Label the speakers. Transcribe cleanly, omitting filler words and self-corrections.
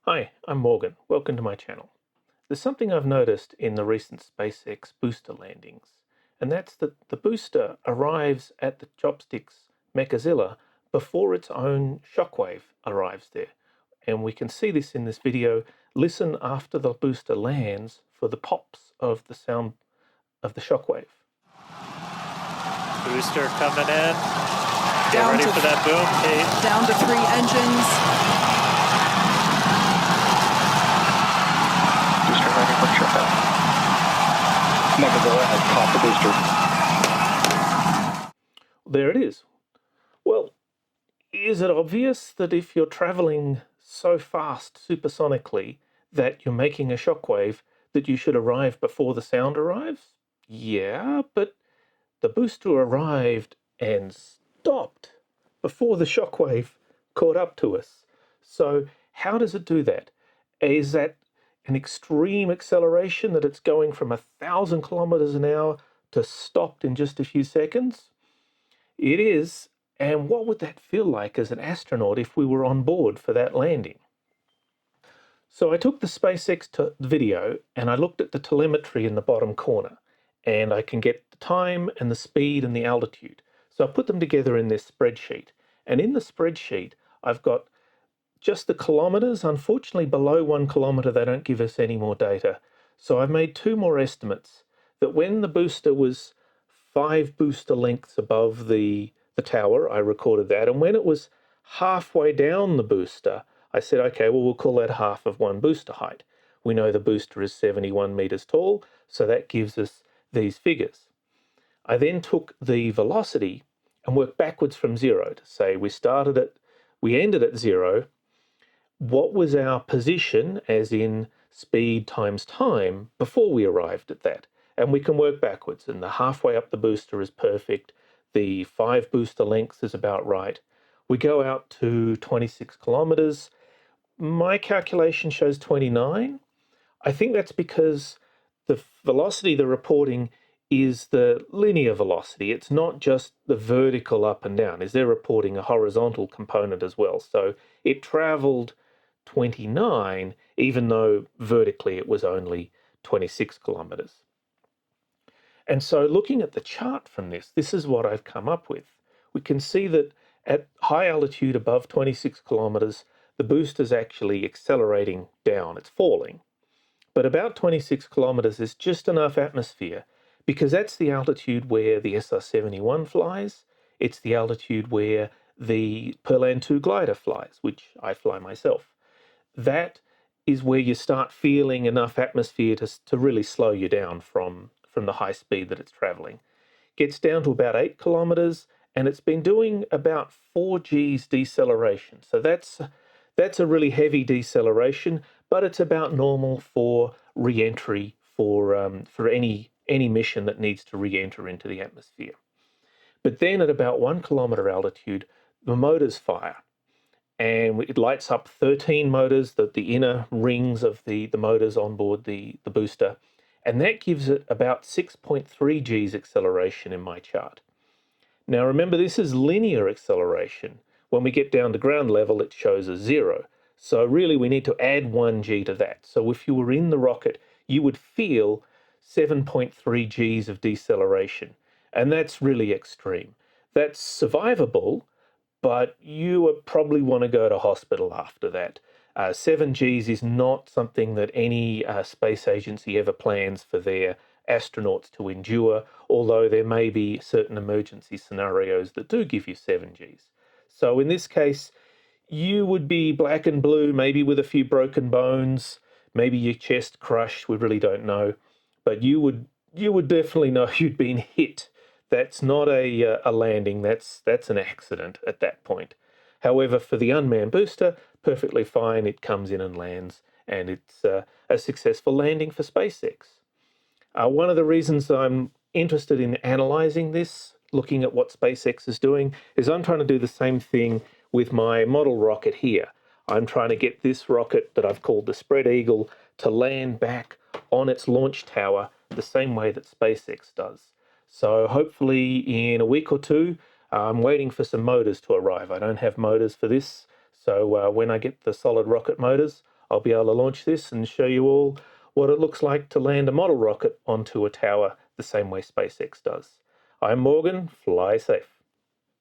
Speaker 1: Hi, I'm Morgan. Welcome to my channel. There's something I've noticed in the recent SpaceX booster landings, and that's that the booster arrives at the Chopsticks Mechazilla before its own shockwave arrives there. And we can see this in this video. Listen after the booster lands for the pops of the sound of the shockwave.
Speaker 2: Booster coming in. Get ready for that boom, Kate.
Speaker 3: Down to 3 engines.
Speaker 4: Booster ready for shutdown. Mechazilla has caught the booster.
Speaker 1: There it is. Well, is it obvious that if you're traveling so fast supersonically that you're making a shockwave that you should arrive before the sound arrives? Yeah, but the booster arrived and stopped before the shockwave caught up to us. So how does it do that? Is that an extreme acceleration that it's going from 1,000 kilometers an hour to stopped in just a few seconds? It is. And what would that feel like as an astronaut if we were on board for that landing? So I took the SpaceX video and I looked at the telemetry in the bottom corner, and I can get the time and the speed and the altitude. So I put them together in this spreadsheet. And in the spreadsheet, I've got just the kilometers. Unfortunately, below 1 kilometer, they don't give us any more data. So I've made 2 more estimates that when the booster was 5 booster lengths above the tower, I recorded that. And when it was halfway down the booster, I said, okay, well, we'll call that half of 1 booster height. We know the booster is 71 meters tall, so that gives us these figures. I then took the velocity and worked backwards from 0 to say we ended at 0. What was our position, as in speed times time, before we arrived at that? And we can work backwards, and the halfway up the booster is perfect. The 5 booster lengths is about right. We go out to 26 kilometers. My calculation shows 29. I think that's because the velocity they're reporting is the linear velocity. It's not just the vertical up and down, they're reporting a horizontal component as well. So it traveled 29, even though vertically it was only 26 kilometers. And so looking at the chart from this is what I've come up with. We can see that at high altitude above 26 kilometers, the booster's actually accelerating down, it's falling. But about 26 kilometers is just enough atmosphere, because that's the altitude where the SR-71 flies. It's the altitude where the Perlan 2 glider flies, which I fly myself. That is where you start feeling enough atmosphere to really slow you down from the high speed that it's traveling. Gets down to about 8 kilometers, and it's been doing about 4 Gs deceleration. So that's a really heavy deceleration, but it's about normal for re-entry for any mission that needs to re-enter into the atmosphere. But then at about 1 kilometer altitude, the motors fire, and it lights up 13 motors, the inner rings of the motors on board the booster, and that gives it about 6.3 Gs acceleration in my chart. Now remember, this is linear acceleration. When we get down to ground level, it shows a 0. So really we need to add 1 G to that. So if you were in the rocket, you would feel 7.3 Gs of deceleration. And that's really extreme. That's survivable, but you would probably want to go to hospital after that. 7 Gs is not something that any space agency ever plans for their astronauts to endure, although there may be certain emergency scenarios that do give you 7 Gs. So in this case, you would be black and blue, maybe with a few broken bones, maybe your chest crushed, we really don't know. But you would definitely know you'd been hit. That's not a landing, that's an accident at that point. However, for the unmanned booster, perfectly fine, it comes in and lands, and it's a successful landing for SpaceX. One of the reasons I'm interested in analyzing this, looking at what SpaceX is doing, is I'm trying to do the same thing with my model rocket here. I'm trying to get this rocket that I've called the Spread Eagle to land back on its launch tower the same way that SpaceX does. So hopefully in a week or 2, I'm waiting for some motors to arrive. I don't have motors for this, so when I get the solid rocket motors, I'll be able to launch this and show you all what it looks like to land a model rocket onto a tower the same way SpaceX does. I'm Morgan. Fly safe.